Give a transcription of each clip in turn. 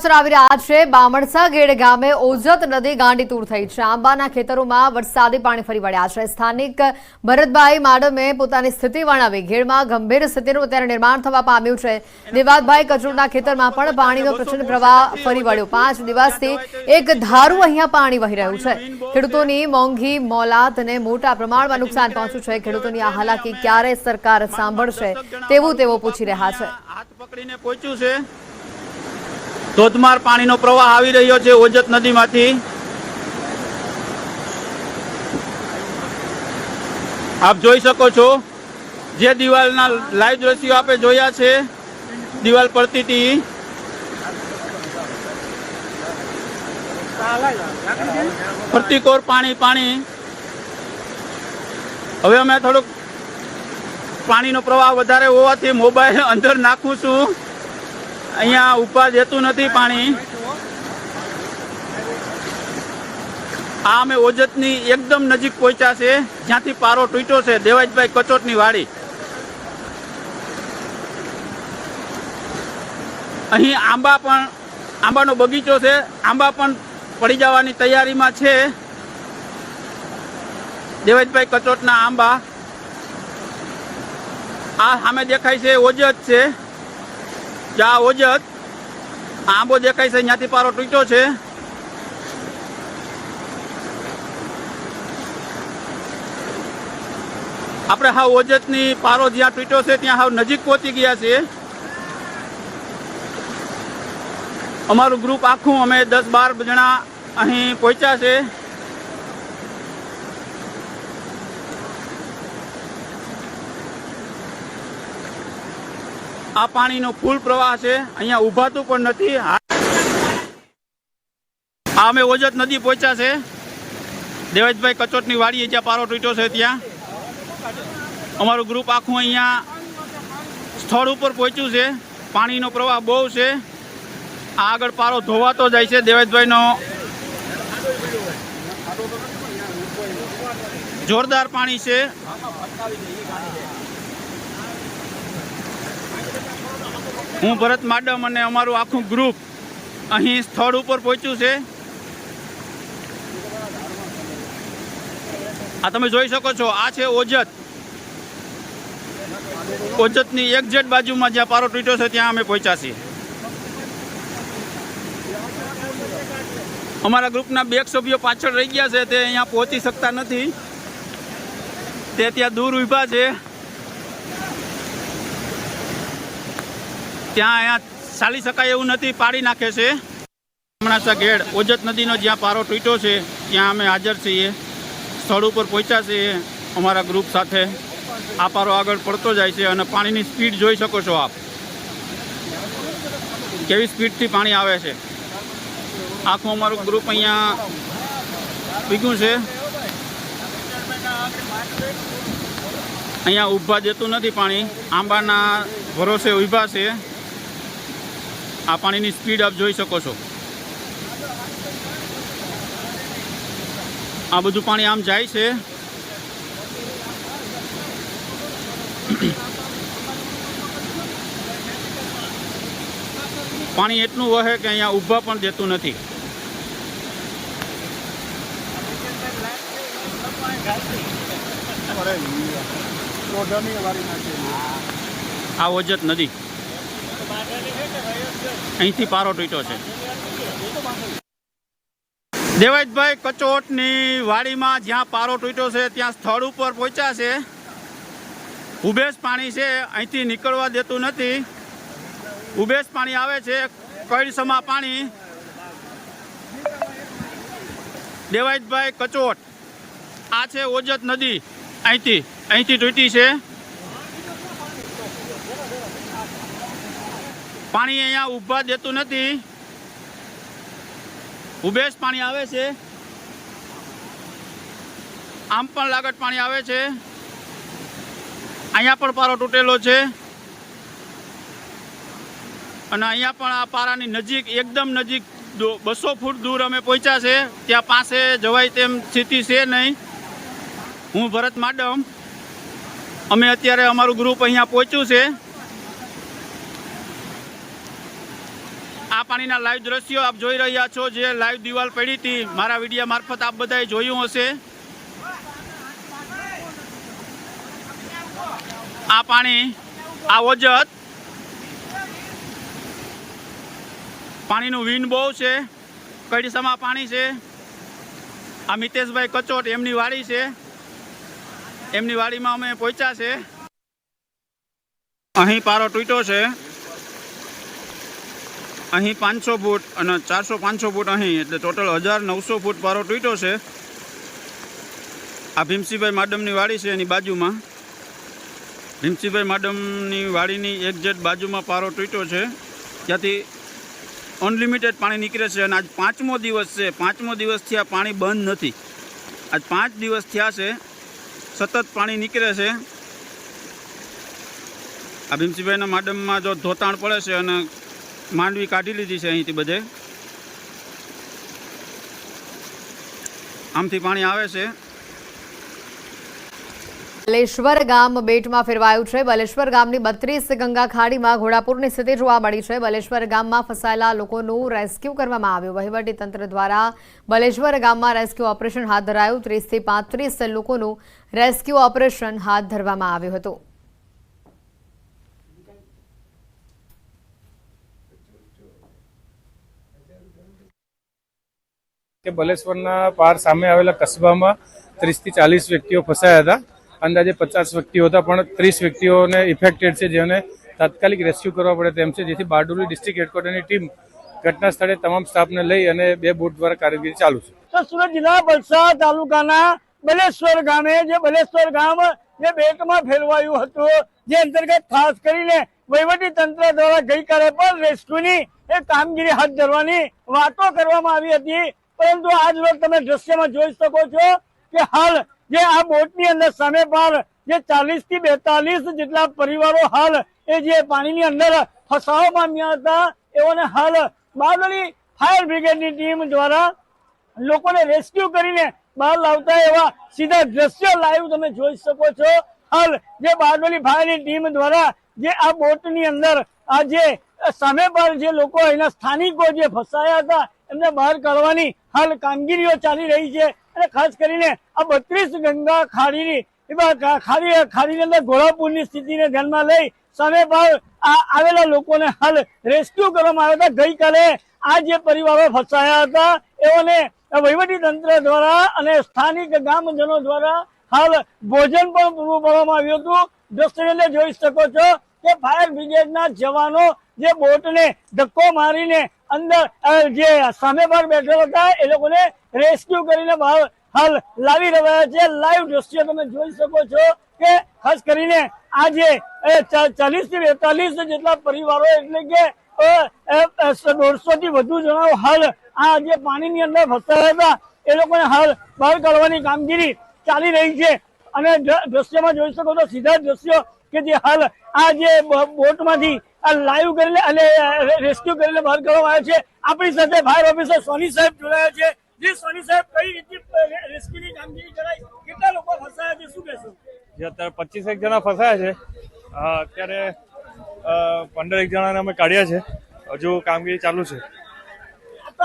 સમાચાર આવી રહ્યા છે। બામણસા ગેડ ગામે ઓજત નદી ગાંડીતુર થઈ છે। આંબાના ખેતરોમાં વરસાદી પાણી ફરી વળ્યા છે। સ્થાનિક ભરતભાઈ માડમે પોતાની સ્થિતિ વર્ણવી। ગેડમાં ગંભીર સ્થિતિનું અત્યારે નિર્માણ થવા પામ્યું છે। દેવાતભાઈ કચોરના ખેતરમાં પણ પાણીનો પ્રચંડ પ્રવાહ ફરી વળ્યો। 5 દિવસથી એક ધારું અહીંયા પાણી વહી રહ્યું છે। ખેડૂતોની મોંઘી મોલાતને મોટા પ્રમાણમાં નુકસાન પહોંચ્યું છે। ખેડૂતોની આ હાલાકી ક્યારે સરકાર સાંભળશે તેવું તેઓ પૂછી રહ્યા છે। હાથ પકડીને પહોંચ્યું છે। ધોધમાર પાણીનો પ્રવાહ આવી રહ્યો છે ઓજત નદીમાંથી। આપ જોઈ શકો છો જે દિવાલના લાઈવ દ્રશ્યો આપે જોયા છે। દિવાલ પડતી હતી ફરતીકોર પાણી। હવે અમે થોડુંક પાણીનો પ્રવાહ વધારે હોવાથી મોબાઈલ અંદર નાખું છું। અહીંયા ઉપર જતું નથી પાણી। આ અમે ઓજતની એકદમ નજીક પહોંચ્યા છે જ્યાંથી પારો તૂટ્યો છે। દેવાજભાઈ કચોટની વાડી। અહીં આંબાનો બગીચો છે। આંબા પણ પડી જવાની તૈયારીમાં છે। દેવાજભાઈ કચોટના આંબા આ સામે દેખાય છે ઓજત છે। જ્યાં ઓજત આંબો દેખાય છે ત્યાંથી પારો તૂટ્યો છે। આપણે હાવ ઓજતની પારો જ્યાં તૂટ્યો છે ત્યાં હાવ નજીક પહોંચી ગયા છે। અમારું ગ્રુપ આખું અમે 10-12 જણા અહીં પહોંચ્યા છે। આ પાણીનો ફૂલ પ્રવાહ છે। અહીંયા ઉભાતું પણ નથી। આ અમે ઓજત નદી પહોંચ્યા છે દેવાજભાઈ કચોટની વાડીએ જ્યાં પારો તૂટ્યો છે ત્યાં। અમારું ગ્રુપ આખું અહીંયા સ્થળ ઉપર પહોંચ્યું છે। પાણીનો પ્રવાહ બહુ છે। આ આગળ પારો ધોવાતો જાય છે। દેવાજભાઈનો જોરદાર પાણી છે। હું ભરત માડમ અને અમારું આખું ગ્રુપ અહીં સ્થળ ઉપર પહોંચ્યું છે। આ તમે જોઈ શકો છો આ છે ઓજતની એક્ઝેક્ટ બાજુમાં જ્યાં પારો તૂટ્યો છે ત્યાં અમે પહોંચ્યા છીએ। અમારા ગ્રુપના 2 સભ્યો પાછળ રહી ગયા છે। તે અહીંયા પહોંચી શકતા નથી। તે ત્યાં દૂર ઊભા છે। ત્યાં અહીંયા ચાલી શકાય એવું નથી, પાડી નાખે છે। બામણસા ગેડ ઓજત નદીનો જ્યાં પારો તૂટ્યો છે ત્યાં અમે હાજર છીએ। સ્થળ ઉપર પહોંચ્યા છીએ અમારા ગ્રુપ સાથે। આ પારો આગળ પડતો જાય છે અને પાણીની સ્પીડ જોઈ શકો છો આપ, કેવી સ્પીડથી પાણી આવે છે। આખું અમારું ગ્રુપ અહીંયા ભીગું છે। અહીંયા ઊભા જતું નથી પાણી, આંબાના ભરોસે ઊભા છે। આ પાણીની સ્પીડ આપ જોઈ શકો છો। આ બધું પાણી આમ જાય છે। પાણી એટલું વહે કે અહીંયા ઊભા પણ દેતું નથી। આ ઓજત નદી અહીંથી પારો તૂટ્યો છે। દેવાજભાઈ કચોટની વાડીમાં જ્યાં પારો તૂટ્યો છે ત્યાં સ્થળ ઉપર પહોંચ્યા છે। ઉભેશ પાણી છે, અહીંથી નીકળવા દેતું નથી। ઉભેશ પાણી આવે છે, કઈસમા પાણી। દેવાજભાઈ કચોટ આ છે ઓજત નદી, અહીંથી તૂટી છે। પાણી અહીંયા ઊભા દેતું નથી। ઉભેશ પાણી આવે છે, આમ પણ લાગત પાણી આવે છે। અહીંયા પણ પારો તૂટેલો છે અને અહીંયા પણ આ પારાની નજીક, એકદમ નજીક 200 ફૂટ દૂર અમે પહોંચ્યા છે। ત્યાં પાસે જવાય તેમ સ્થિતિ છે નહીં। હું ભરત માડમ, અમે અત્યારે અમારું ગ્રુપ અહીંયા પહોંચ્યું છે। આ પાણીના લાઈવ દ્રશ્યો આપ જોઈ રહ્યા છો, જે લાઈવ દિવાલ પડી હતી, મારા વિડીયો મારફત આપ બધાએ જોયું હશે. આ પાણી, આ ઓજત પાણીનું વિન બહુ છે, કડીસામાં પાણી છે. આ મિતેશભાઈ કચોટ એમની વાડી છે, એમની વાડીમાં અમે પહોંચ્યા છે. અહીં પારો તૂટ્યો છે, અહીં 500 ફૂટ અને 400-500 ફૂટ અહીં, એટલે ટોટલ 1900 ફૂટ પારો તૂટ્યો છે. આ ભીમસિંહભાઈ માડમની વાડી છે, એની બાજુમાં ભીમસિંહભાઈ માડમની વાડીની એક્ઝેક્ટ બાજુમાં પારો તૂટ્યો છે. ત્યાંથી અનલિમિટેડ પાણી નીકળે છે અને આજ 5મો દિવસ છે. 5મો દિવસથી આ પાણી બંધ નથી. આજ 5 દિવસ થયા છે, સતત પાણી નીકળે છે. આ ભીમસિંહભાઈના માડમમાં જો ધોતાણ પડે છે અને માંડવી કાઢી લીધી છે અહીંથી બધે. આમથી પાણી આવે છે. બલેશ્વર ગામ બેટમાં ફેરવાયું છે. બલેશ્વર ગામની 32 ગંગા ખાડીમાં ઘોડાપૂરની સ્થિતિ જોવા મળી છે. બલેશ્વર ગામમાં ફસાયેલા લોકોનું રેસ્ક્યુ કરવામાં આવ્યું. વહીવટી તંત્ર દ્વારા બલેશ્વર ગામમાં રેસ્ક્યુ ઓપરેશન હાથ ધરાયું. 30 થી 35 લોકોનું રેસ્ક્યુ ઓપરેશન હાથ ધરવામાં આવ્યું હતું. કે બલેશ્વરના પાર સામે આવેલા કસ્બામાં 30 થી 40 વ્યક્તિઓ ફસાયા હતા. અંદાજે 50 વ્યક્તિઓ હતા, પણ 30 વ્યક્તિઓને ઇફેક્ટેડ છે, જેને તાત્કાલિક રેસ્ક્યુ કરવા પડે તેમ છે. જેથી બારડોલી ડિસ્ટ્રિક્ટ હેડક્વાર્ટરની ટીમ ઘટના સ્થળે તમામ સ્ટાફને લઈ અને 2 બોટ દ્વારા કામગીરી ચાલુ છે. તો સુરત જિલ્લા વલસાડ તાલુકાના બલેશ્વર ગામે, જે બલેશ્વર ગામ જે બેટમાં ફેરવાયું હતું, જે અંતર્ગત ખાસ કરીને વહીવટી તંત્ર દ્વારા ગઈકાલે પણ રેસ્ક્યુની એ કામગીરી હાથ ધરવાની વાતો કરવામાં આવી હતી. પરંતુ આજ રોજ તમે દ્રશ્યમાં જોઈ શકો છો કે હાલ જે આ બોટની અંદર સામે પાર જે 40 થી 42 જેટલા પરિવારો હાલ એ જે પાણીની અંદર ફસાવા પામ્યા હતા, એઓને હાલ બારડોલી ફાયર બ્રિગેડની ટીમ દ્વારા લોકોને રેસ્ક્યુ કરીને બહાર લાવતા એવા સીધા દ્રશ્યો લાઈવ તમે જોઈ શકો છો. હાલ જે બારડોલી ફાયરની ટીમ દ્વારા જે આ બોટની અંદર આ જે સામે પર જે લોકો એના સ્થાનિકો જે ફસાયા હતા એમને બહાર કાઢવાની હાલ કામગીરીઓ ચાલી રહી છે. અને ખાસ કરીને આ 32 ગંગા ખાડીની ખાડીની અંદર ઘોડાપૂરની સ્થિતિને ધ્યાનમાં લઈ સામે પર આવેલા લોકોને હાલ રેસ્ક્યુ કરવામાં આવ્યા હતા. ગઈકાલે આ જે પરિવારો ફસાયા હતા એઓને વહીવટી તંત્ર દ્વારા અને સ્થાનિક ગામજનો દ્વારા હાલ ભોજન પણ પૂરું પાડવામાં આવ્યું હતું. દ્રશ્યને જોઈ શકો છો કે ફાયર બ્રિગેડના જવાનો જે બોટને ધક્કો મારીને અંદર જે સામે પર બેઠેલા હતા એ લોકોને રેસ્ક્યુ કરીને બહાર હાલ લાવી રહ્યા છે. લાઈવ દ્રશ્ય તમે જોઈ શકો છો કે ખાસ કરીને આ જે 40 થી 42 જેટલા પરિવારો, એટલે કે 150 થી વધુ જણાઓ હાલ આ જે પાણીની અંદર ફસાયા હતા એ લોકોને હાલ બહાર કાઢવાની કામગીરી ચાલી રહી છે. અને દ્રશ્યમાં જોઈ શકો છો સીધા દ્રશ્યો કે જે હાલ આ જે બોટમાંથી આ લાઈવ કરીને અને રેસ્ક્યુ કરીને બહાર કાઢવામાં આવ્યા છે. આપણી સાથે ફાયર ઓફિસર સોની સાહેબ જોડાયા છે. જે સોની સાહેબ, કઈ રીતે રેસ્ક્યુની કામગીરી કરાઈ, કેટલા લોકો ફસાયા છે, શું કહેશો? જે અત્યારે 25 જણા ફસાયા છે. અત્યારે 15 જણાને અમે કાઢ્યા છે. હજુ કામગીરી ચાલુ છે.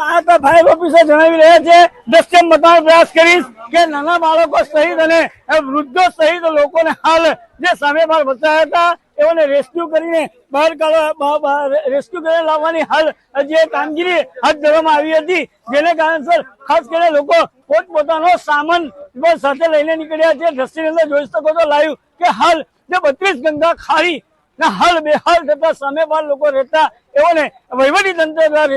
આ તો ફાયર ઓફિસર જણાવી રહ્યા છે. દ્રશ્ય બતાવવાનો પ્રયાસ કરીશ કે નાના બાળકો સહિત અને વૃદ્ધો સહિત લોકોને હાલ જે સામે બહાર ફસાયા હતા એઓને રેસ્ક્યુ કરીને બહાર રેસ્ક્યુ કરીને લાવવાની હાલ જે કામગીરી હાથ ધરવામાં આવી હતી, જેને કારણસર ખાસ કરીને લોકો પોતપોતાનો સામાન સાથે લઈને નીકળ્યા છે. દ્રશ્યની અંદર જોઈ શકો છો લાઈવ કે હાલ જે 32 ગંગા ખાડી હાલ બેહાલ થતા સામે બહાર લોકો રહેતા એઓને વહીવટી તંત્ર દ્વારા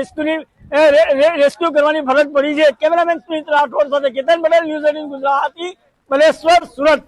રેસ્ક્યુ કરવાની ફરજ પડી છે. કેમેરામેન સુમિત રાઠોડ સાથે કેતન પટેલ, ન્યૂઝ 18 ગુજરાતી, બલેશ્વર, સુરત.